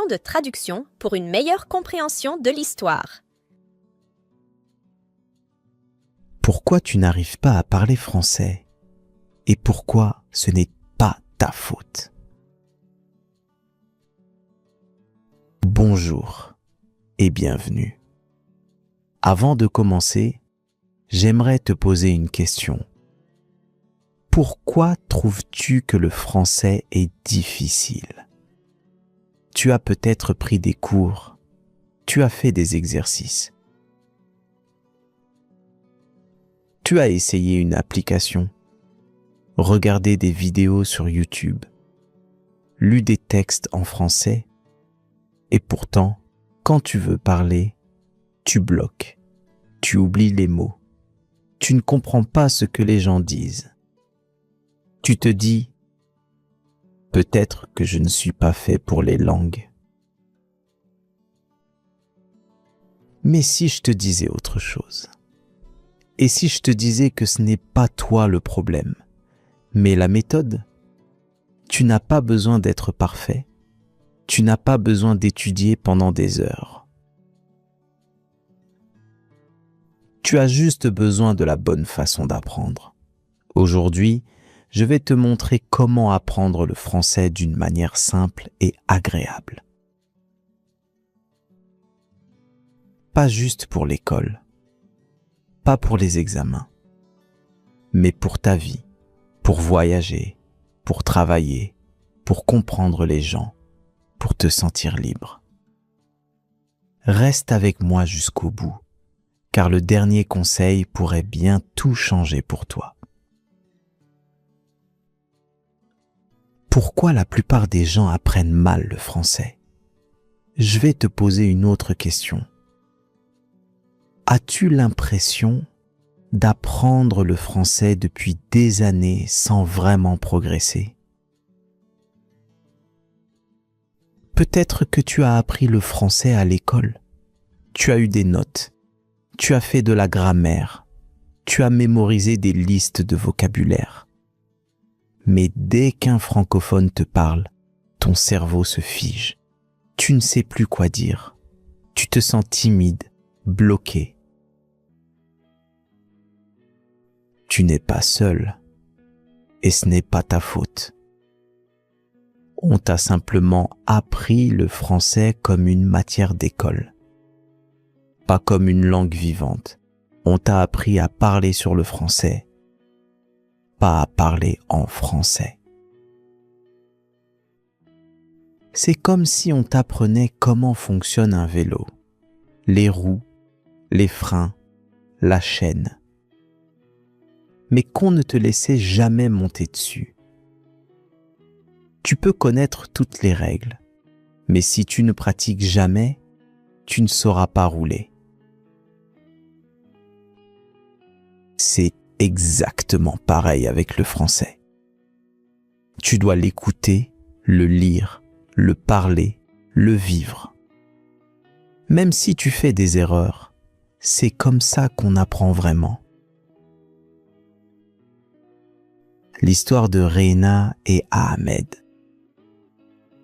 de traduction pour une meilleure compréhension de l'histoire. Pourquoi tu n'arrives pas à parler français? Et pourquoi ce n'est pas ta faute? Bonjour et bienvenue. Avant de commencer, j'aimerais te poser une question. Pourquoi trouves-tu que le français est difficile? Tu as peut-être pris des cours, tu as fait des exercices. Tu as essayé une application, regardé des vidéos sur YouTube, lu des textes en français, et pourtant, quand tu veux parler, tu bloques, tu oublies les mots, tu ne comprends pas ce que les gens disent. Tu te dis, peut-être que je ne suis pas fait pour les langues. Mais si je te disais autre chose? Et si je te disais que ce n'est pas toi le problème, mais la méthode? Tu n'as pas besoin d'être parfait. Tu n'as pas besoin d'étudier pendant des heures. Tu as juste besoin de la bonne façon d'apprendre. Aujourd'hui, je vais te montrer comment apprendre le français d'une manière simple et agréable. Pas juste pour l'école, pas pour les examens, mais pour ta vie, pour voyager, pour travailler, pour comprendre les gens, pour te sentir libre. Reste avec moi jusqu'au bout, car le dernier conseil pourrait bien tout changer pour toi. Pourquoi la plupart des gens apprennent mal le français? Je vais te poser une autre question. As-tu l'impression d'apprendre le français depuis des années sans vraiment progresser? Peut-être que tu as appris le français à l'école. Tu as eu des notes. Tu as fait de la grammaire. Tu as mémorisé des listes de vocabulaire. Mais dès qu'un francophone te parle, ton cerveau se fige. Tu ne sais plus quoi dire. Tu te sens timide, bloqué. Tu n'es pas seul. Et ce n'est pas ta faute. On t'a simplement appris le français comme une matière d'école, pas comme une langue vivante. On t'a appris à parler sur le français, pas à parler en français. C'est comme si on t'apprenait comment fonctionne un vélo, les roues, les freins, la chaîne, mais qu'on ne te laissait jamais monter dessus. Tu peux connaître toutes les règles, mais si tu ne pratiques jamais, tu ne sauras pas rouler. C'est exactement pareil avec le français. Tu dois l'écouter, le lire, le parler, le vivre. Même si tu fais des erreurs, c'est comme ça qu'on apprend vraiment. L'histoire de Reina et Ahmed.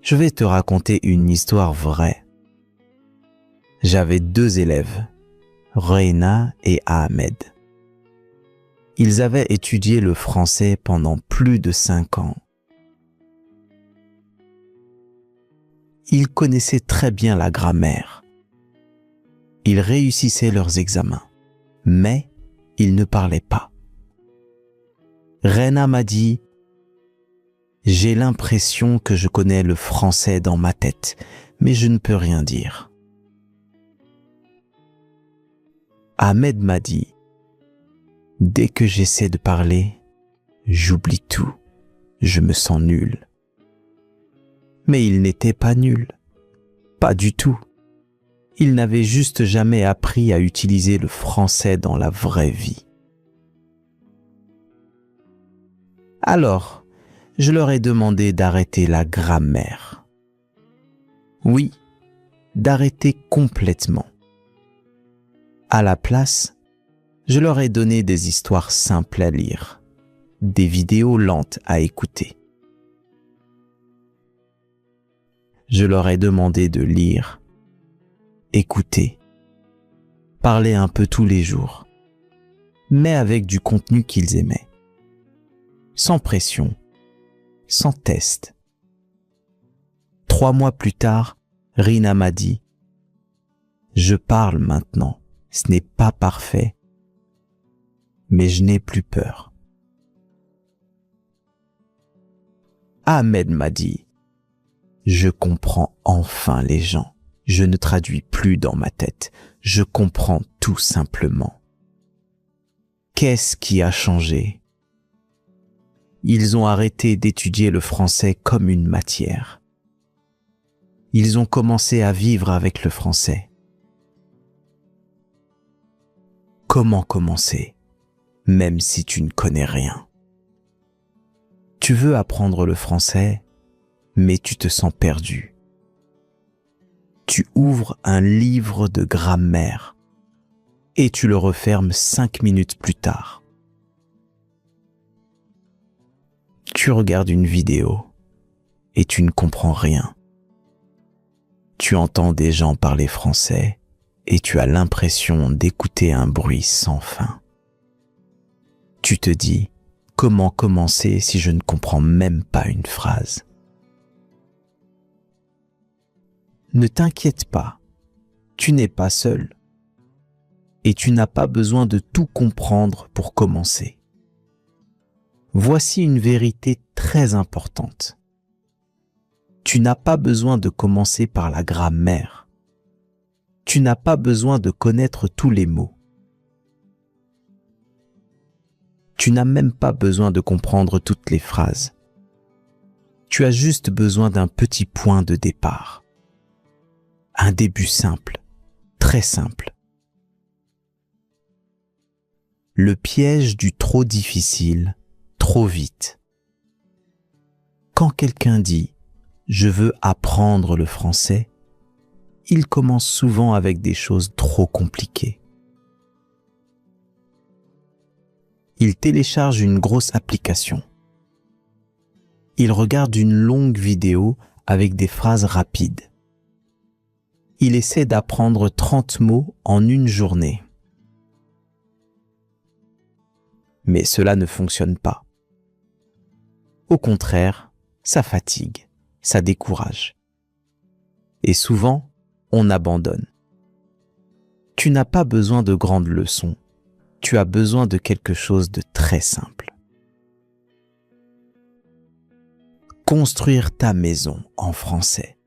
Je vais te raconter une histoire vraie. J'avais 2 élèves, Reina et Ahmed. Ils avaient étudié le français pendant plus de 5 ans. Ils connaissaient très bien la grammaire. Ils réussissaient leurs examens, mais ils ne parlaient pas. Reina m'a dit: j'ai l'impression que je connais le français dans ma tête, mais je ne peux rien dire. Ahmed m'a dit: dès que j'essaie de parler, j'oublie tout, je me sens nul. Mais il n'était pas nul, pas du tout. Il n'avait juste jamais appris à utiliser le français dans la vraie vie. Alors, je leur ai demandé d'arrêter la grammaire. Oui, d'arrêter complètement. À la place, je leur ai donné des histoires simples à lire, des vidéos lentes à écouter. je leur ai demandé de lire, écouter, parler un peu tous les jours, mais avec du contenu qu'ils aimaient. Sans pression, sans test. 3 mois plus tard, Rina m'a dit « Je parle maintenant, ce n'est pas parfait, mais je n'ai plus peur. » Ahmed m'a dit « Je comprends enfin les gens, je ne traduis plus dans ma tête, je comprends tout simplement. » Qu'est-ce qui a changé ? Ils ont arrêté d'étudier le français comme une matière. Ils ont commencé à vivre avec le français. Comment commencer, même si tu ne connais rien ? Tu veux apprendre le français, mais tu te sens perdu. Tu ouvres un livre de grammaire et tu le refermes 5 minutes plus tard. Tu regardes une vidéo et tu ne comprends rien. Tu entends des gens parler français et tu as l'impression d'écouter un bruit sans fin. Tu te dis, comment commencer si je ne comprends même pas une phrase ? Ne t'inquiète pas, tu n'es pas seul et tu n'as pas besoin de tout comprendre pour commencer. Voici une vérité très importante. Tu n'as pas besoin de commencer par la grammaire. Tu n'as pas besoin de connaître tous les mots. Tu n'as même pas besoin de comprendre toutes les phrases. Tu as juste besoin d'un petit point de départ. Un début simple, très simple. Le piège du trop difficile, trop vite. Quand quelqu'un dit « je veux apprendre le français », il commence souvent avec des choses trop compliquées. Il télécharge une grosse application. Il regarde une longue vidéo avec des phrases rapides. Il essaie d'apprendre 30 mots en une journée. Mais cela ne fonctionne pas. Au contraire, ça fatigue, ça décourage. Et souvent, on abandonne. Tu n'as pas besoin de grandes leçons. Tu as besoin de quelque chose de très simple. Construire ta maison en français.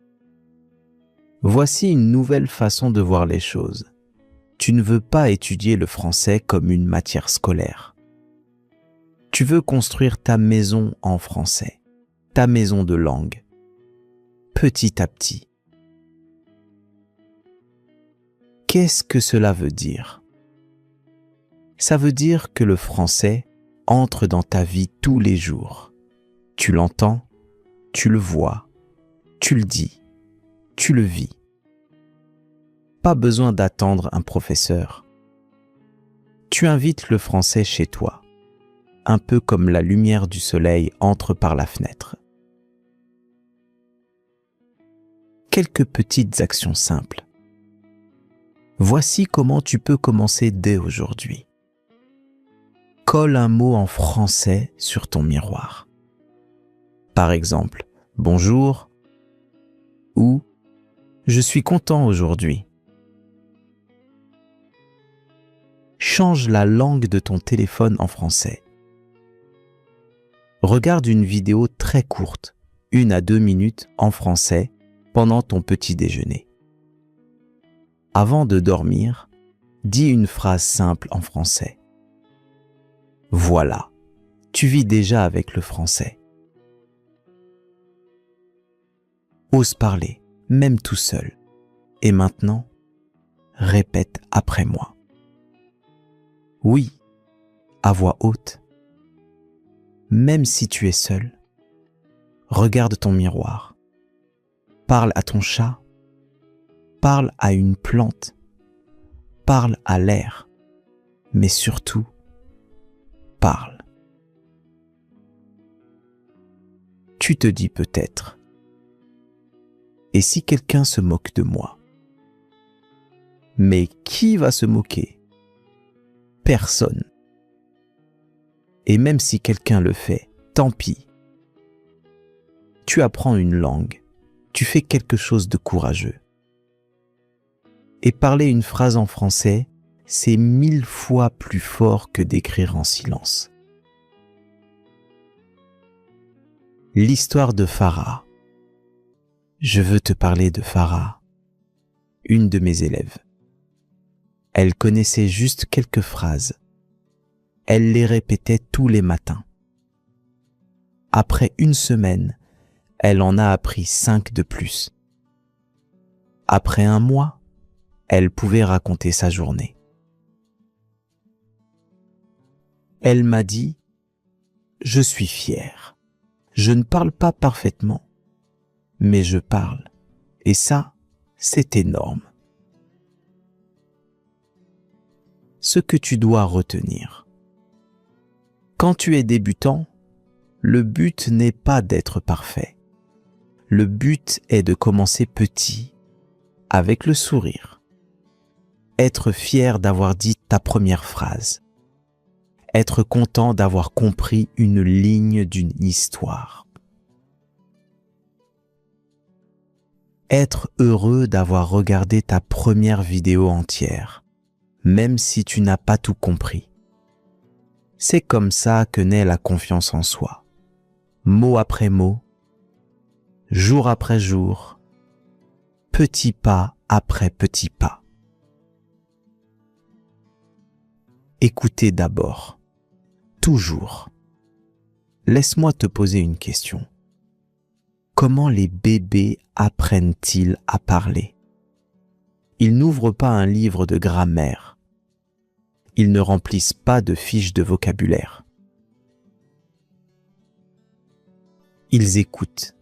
Voici une nouvelle façon de voir les choses. Tu ne veux pas étudier le français comme une matière scolaire. Tu veux construire ta maison en français, ta maison de langue, petit à petit. Qu'est-ce que cela veut dire ? Ça veut dire que le français entre dans ta vie tous les jours. Tu l'entends, tu le vois, tu le dis, tu le vis. Pas besoin d'attendre un professeur. Tu invites le français chez toi, un peu comme la lumière du soleil entre par la fenêtre. Quelques petites actions simples. Voici comment tu peux commencer dès aujourd'hui. Colle un mot en français sur ton miroir. Par exemple, bonjour ou je suis content aujourd'hui. Change la langue de ton téléphone en français. Regarde une vidéo très courte, 1 à 2 minutes en français pendant ton petit déjeuner. Avant de dormir, dis une phrase simple en français. Voilà, tu vis déjà avec le français. Ose parler, même tout seul. Et maintenant, répète après moi. Oui, à voix haute. Même si tu es seul, regarde ton miroir. Parle à ton chat. Parle à une plante. Parle à l'air. Mais surtout, parle. Tu te dis peut-être, Et si quelqu'un se moque de moi? Mais qui va se moquer? Personne. Et même si quelqu'un le fait, tant pis. Tu apprends une langue, tu fais quelque chose de courageux. Et parler une phrase en français, c'est 1000 fois plus fort que d'écrire en silence. L'histoire de Farah. Je veux te parler de Farah, une de mes élèves. Elle connaissait juste quelques phrases. Elle les répétait tous les matins. Après une semaine, elle en a appris 5 de plus. Après un mois, elle pouvait raconter sa journée. Elle m'a dit « Je suis fière. Je ne parle pas parfaitement, mais je parle. Et ça, c'est énorme. » Ce que tu dois retenir. Quand tu es débutant, le but n'est pas d'être parfait. Le but est de commencer petit, avec le sourire. Être fier d'avoir dit ta première phrase. Être content d'avoir compris une ligne d'une histoire. Être heureux d'avoir regardé ta première vidéo entière, même si tu n'as pas tout compris. C'est comme ça que naît la confiance en soi. Mot après mot, jour après jour, petit pas après petit pas. Écoutez d'abord, toujours. Laisse-moi te poser une question. Comment les bébés apprennent-ils à parler? Ils n'ouvrent pas un livre de grammaire. Ils ne remplissent pas de fiches de vocabulaire. Ils écoutent.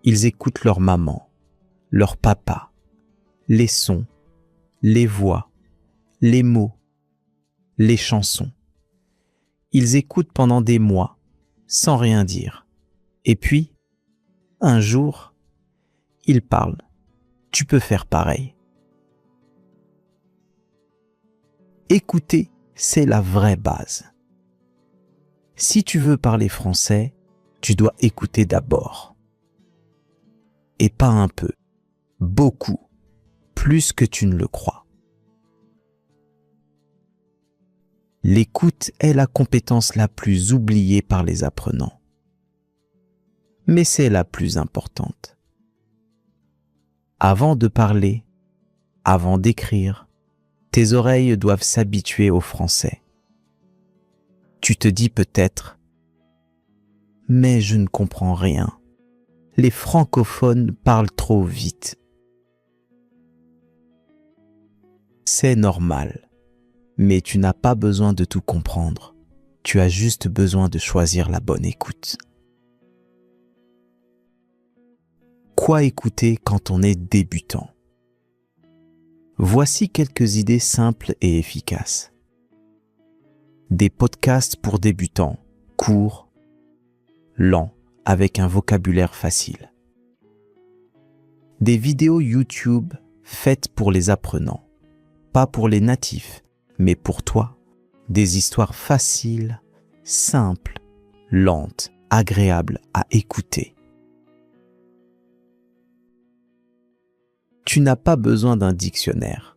Ils écoutent leur maman, leur papa, les sons, les voix, les mots, les chansons. Ils écoutent pendant des mois, sans rien dire. Et puis, un jour, ils parlent. Tu peux faire pareil. Écouter, c'est la vraie base. Si tu veux parler français, tu dois écouter d'abord. Et pas un peu, beaucoup, plus que tu ne le crois. L'écoute est la compétence la plus oubliée par les apprenants. Mais c'est la plus importante. Avant de parler, avant d'écrire, tes oreilles doivent s'habituer au français. Tu te dis peut-être « Mais je ne comprends rien. Les francophones parlent trop vite. » C'est normal, mais tu n'as pas besoin de tout comprendre. Tu as juste besoin de choisir la bonne écoute. Quoi écouter quand on est débutant? Voici quelques idées simples et efficaces. Des podcasts pour débutants, courts, lents, avec un vocabulaire facile. Des vidéos YouTube faites pour les apprenants, pas pour les natifs, mais pour toi. Des histoires faciles, simples, lentes, agréables à écouter. Tu n'as pas besoin d'un dictionnaire.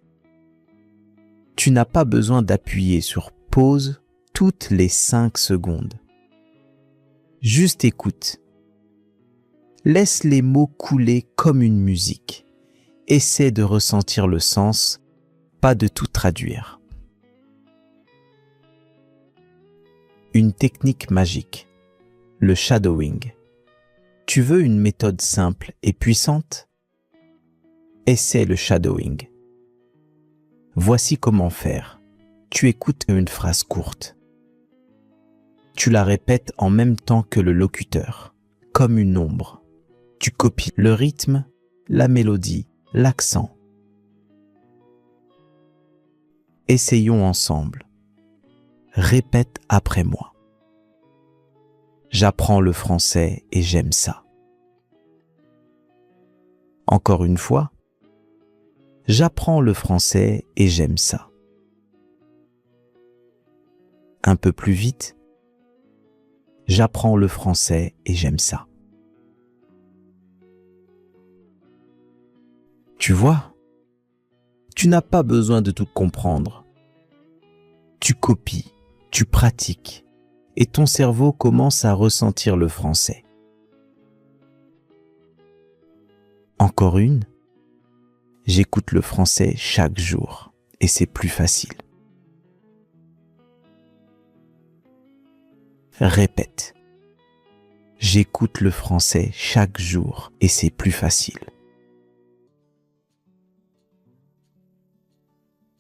Tu n'as pas besoin d'appuyer sur pause toutes les 5 secondes. Juste écoute. Laisse les mots couler comme une musique. Essaie de ressentir le sens, pas de tout traduire. Une technique magique, le shadowing. Tu veux une méthode simple et puissante? Essaie le shadowing. Voici comment faire. Tu écoutes une phrase courte. Tu la répètes en même temps que le locuteur, comme une ombre. Tu copies le rythme, la mélodie, l'accent. Essayons ensemble. Répète après moi. J'apprends le français et j'aime ça. Encore une fois, j'apprends le français et j'aime ça. Un peu plus vite, j'apprends le français et j'aime ça. Tu vois, tu n'as pas besoin de tout comprendre. Tu copies, tu pratiques, et ton cerveau commence à ressentir le français. Encore une, j'écoute le français chaque jour, et c'est plus facile. Répète. J'écoute le français chaque jour, et c'est plus facile.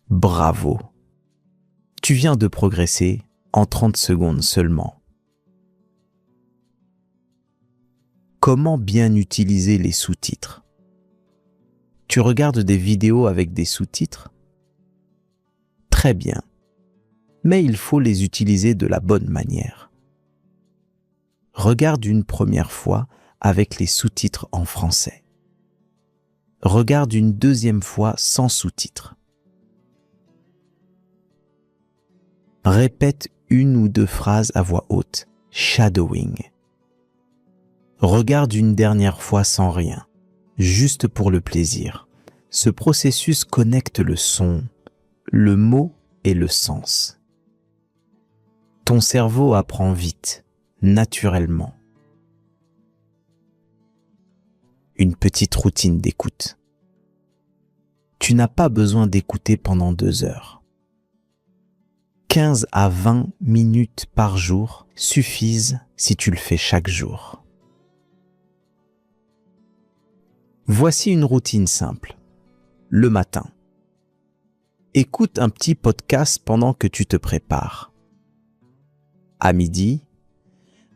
Bravo! Tu viens de progresser en 30 secondes seulement. Comment bien utiliser les sous-titres? Tu regardes des vidéos avec des sous-titres? Très bien, mais il faut les utiliser de la bonne manière. Regarde une première fois avec les sous-titres en français. Regarde une deuxième fois sans sous-titres. Répète une ou deux phrases à voix haute, shadowing. Regarde une dernière fois sans rien, juste pour le plaisir. Ce processus connecte le son, le mot et le sens. Ton cerveau apprend vite, naturellement. Une petite routine d'écoute. Tu n'as pas besoin d'écouter pendant 2 heures. 15 à 20 minutes par jour suffisent si tu le fais chaque jour. Voici une routine simple. Le matin. Écoute un petit podcast pendant que tu te prépares. À midi,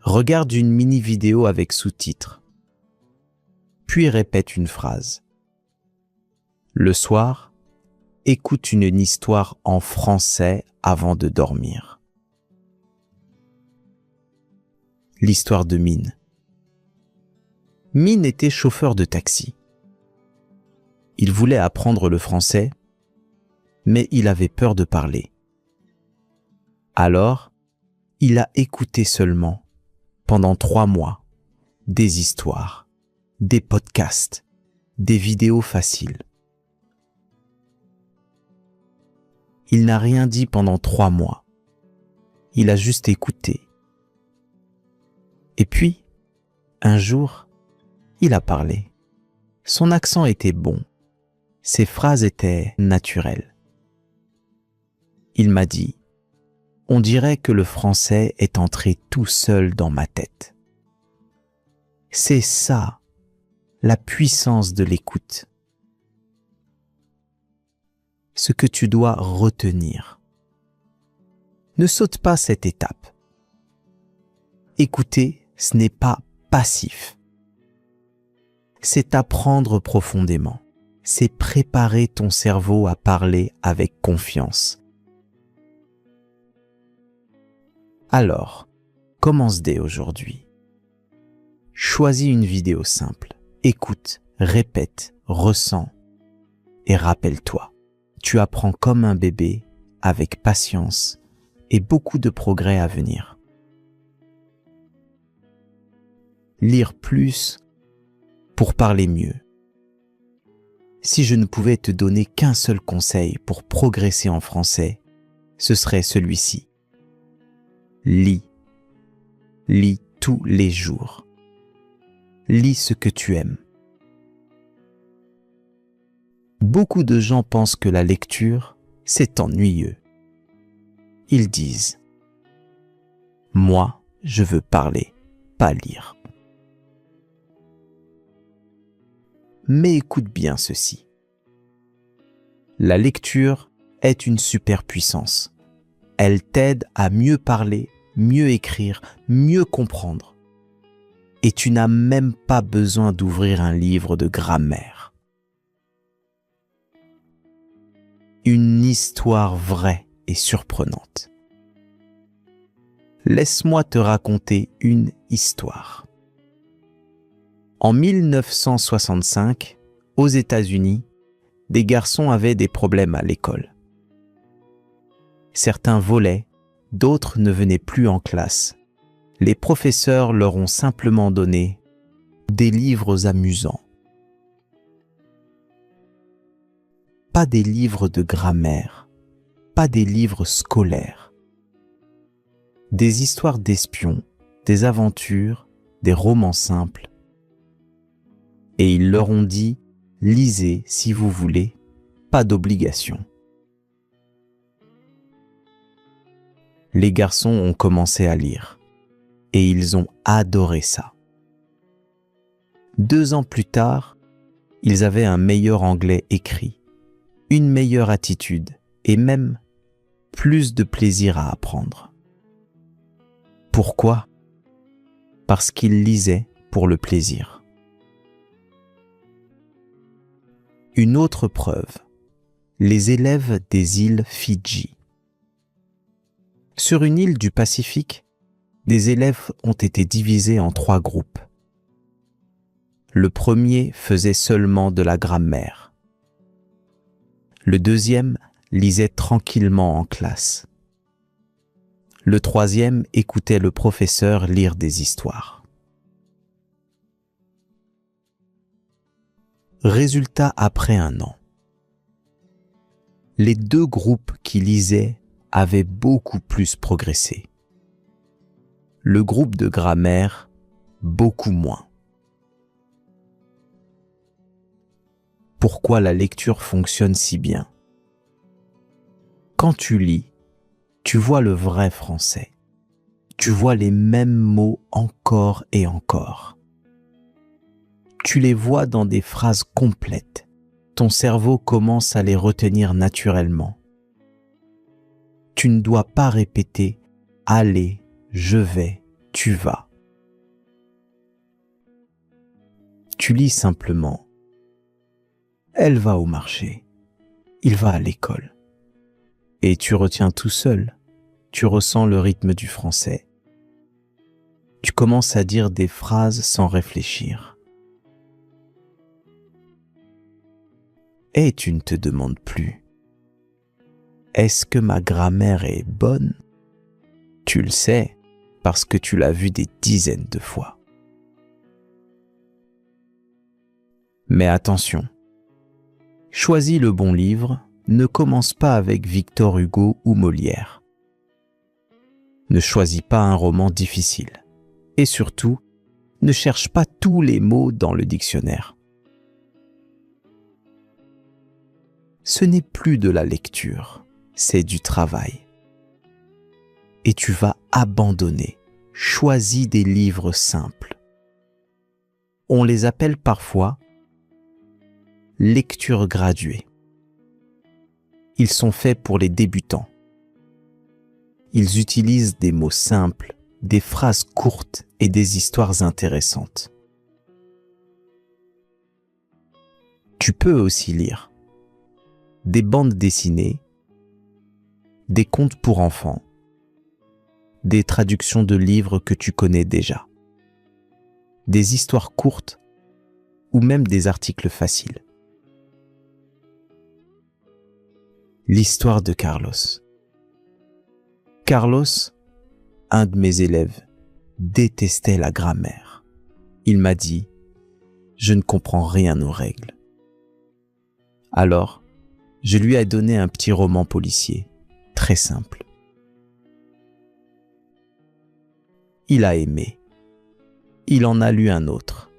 regarde une mini-vidéo avec sous-titres. Puis répète une phrase. Le soir, écoute une histoire en français avant de dormir. L'histoire de Min. Min était chauffeur de taxi. Il voulait apprendre le français, mais il avait peur de parler. Alors, il a écouté seulement, pendant 3 mois, des histoires, des podcasts, des vidéos faciles. Il n'a rien dit pendant 3 mois. Il a juste écouté. Et puis, un jour, il a parlé. Son accent était bon. Ses phrases étaient naturelles. Il m'a dit, « On dirait que le français est entré tout seul dans ma tête. » C'est ça, la puissance de l'écoute. Ce que tu dois retenir. Ne saute pas cette étape. Écouter, ce n'est pas passif. C'est apprendre profondément. C'est préparer ton cerveau à parler avec confiance. Alors, commence dès aujourd'hui. Choisis une vidéo simple. Écoute, répète, ressens et rappelle-toi. Tu apprends comme un bébé, avec patience et beaucoup de progrès à venir. Lire plus pour parler mieux. Si je ne pouvais te donner qu'un seul conseil pour progresser en français, ce serait celui-ci. Lis. Lis tous les jours. Lis ce que tu aimes. Beaucoup de gens pensent que la lecture, c'est ennuyeux. Ils disent « Moi, je veux parler, pas lire. » Mais écoute bien ceci. La lecture est une superpuissance. Elle t'aide à mieux parler, mieux écrire, mieux comprendre. Et tu n'as même pas besoin d'ouvrir un livre de grammaire. Une histoire vraie et surprenante. Laisse-moi te raconter une histoire. En 1965, Aux États-Unis, des garçons avaient des problèmes à l'école. Certains volaient, d'autres ne venaient plus en classe. Les professeurs leur ont simplement donné des livres amusants. Pas des livres de grammaire, pas des livres scolaires. Des histoires d'espions, des aventures, des romans simples. Et ils leur ont dit « Lisez si vous voulez, pas d'obligation ». Les garçons ont commencé à lire et ils ont adoré ça. 2 ans plus tard, ils avaient un meilleur anglais écrit, une meilleure attitude et même plus de plaisir à apprendre. Pourquoi ? Parce qu'ils lisaient pour le plaisir. Une autre preuve, les élèves des îles Fidji. Sur une île du Pacifique, des élèves ont été divisés en 3 groupes. Le premier faisait seulement de la grammaire. Le deuxième lisait tranquillement en classe. Le troisième écoutait le professeur lire des histoires. Résultat après 1 an. Les 2 groupes qui lisaient avaient beaucoup plus progressé. Le groupe de grammaire, beaucoup moins. Pourquoi la lecture fonctionne si bien ? Quand tu lis, tu vois le vrai français. Tu vois les mêmes mots encore et encore. Tu les vois dans des phrases complètes. Ton cerveau commence à les retenir naturellement. Tu ne dois pas répéter « aller »,« je vais »,« tu vas ». Tu lis simplement « elle va au marché »,« il va à l'école ». Et tu retiens tout seul. Tu ressens le rythme du français. Tu commences à dire des phrases sans réfléchir. Et tu ne te demandes plus. Est-ce que ma grammaire est bonne ? Tu le sais parce que tu l'as vu des dizaines de fois. Mais attention, choisis le bon livre, ne commence pas avec Victor Hugo ou Molière. Ne choisis pas un roman difficile. Et surtout, ne cherche pas tous les mots dans le dictionnaire. Ce n'est plus de la lecture, c'est du travail. Et tu vas abandonner. Choisis des livres simples. On les appelle parfois lecture graduée. Ils sont faits pour les débutants. Ils utilisent des mots simples, des phrases courtes et des histoires intéressantes. Tu peux aussi lire des bandes dessinées, des contes pour enfants, des traductions de livres que tu connais déjà, des histoires courtes ou même des articles faciles. L'histoire de Carlos. Carlos, un de mes élèves, détestait la grammaire. Il m'a dit « Je ne comprends rien aux règles ». Alors, je lui ai donné un petit roman policier, très simple. Il a aimé. Il en a lu un autre,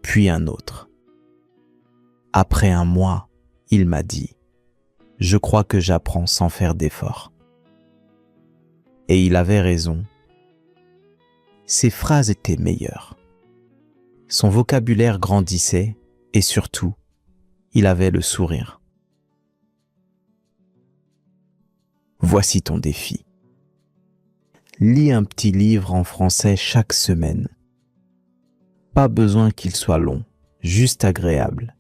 puis un autre. Après 1 mois, il m'a dit « Je crois que j'apprends sans faire d'effort ». Et il avait raison. Ses phrases étaient meilleures. Son vocabulaire grandissait et surtout, il avait le sourire. Voici ton défi. Lis un petit livre en français chaque semaine. Pas besoin qu'il soit long, juste agréable.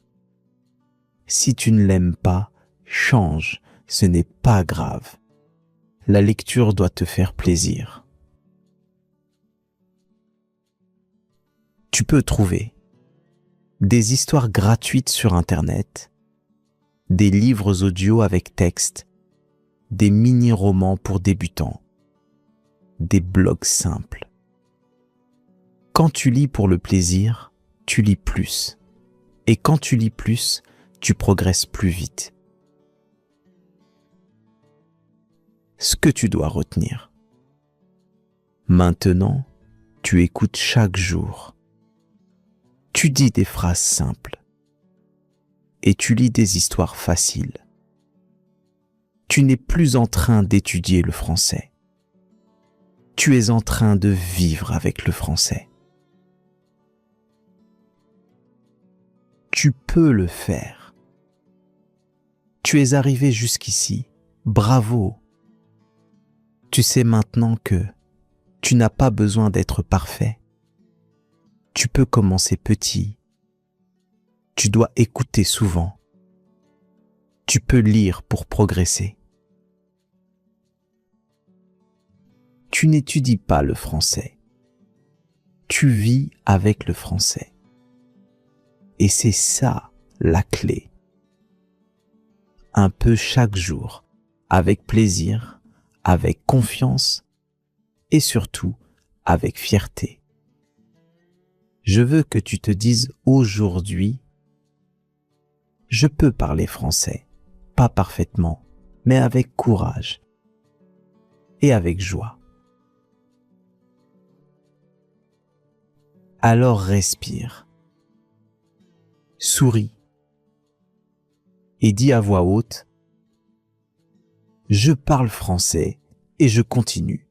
Si tu ne l'aimes pas, change, ce n'est pas grave. La lecture doit te faire plaisir. Tu peux trouver des histoires gratuites sur Internet, des livres audio avec texte, des mini-romans pour débutants, des blogs simples. Quand tu lis pour le plaisir, tu lis plus. Et quand tu lis plus, tu progresses plus vite. Ce que tu dois retenir. Maintenant, tu écoutes chaque jour. Tu dis des phrases simples. Et tu lis des histoires faciles. Tu n'es plus en train d'étudier le français. Tu es en train de vivre avec le français. Tu peux le faire. Tu es arrivé jusqu'ici. Bravo. Tu sais maintenant que tu n'as pas besoin d'être parfait. Tu peux commencer petit. Tu dois écouter souvent. Tu peux lire pour progresser. Tu n'étudies pas le français. Tu vis avec le français. Et c'est ça la clé. Un peu chaque jour, avec plaisir, avec confiance et surtout avec fierté. Je veux que tu te dises aujourd'hui, je peux parler français, pas parfaitement, mais avec courage et avec joie. Alors respire, souris et dis à voix haute, je parle français et je continue.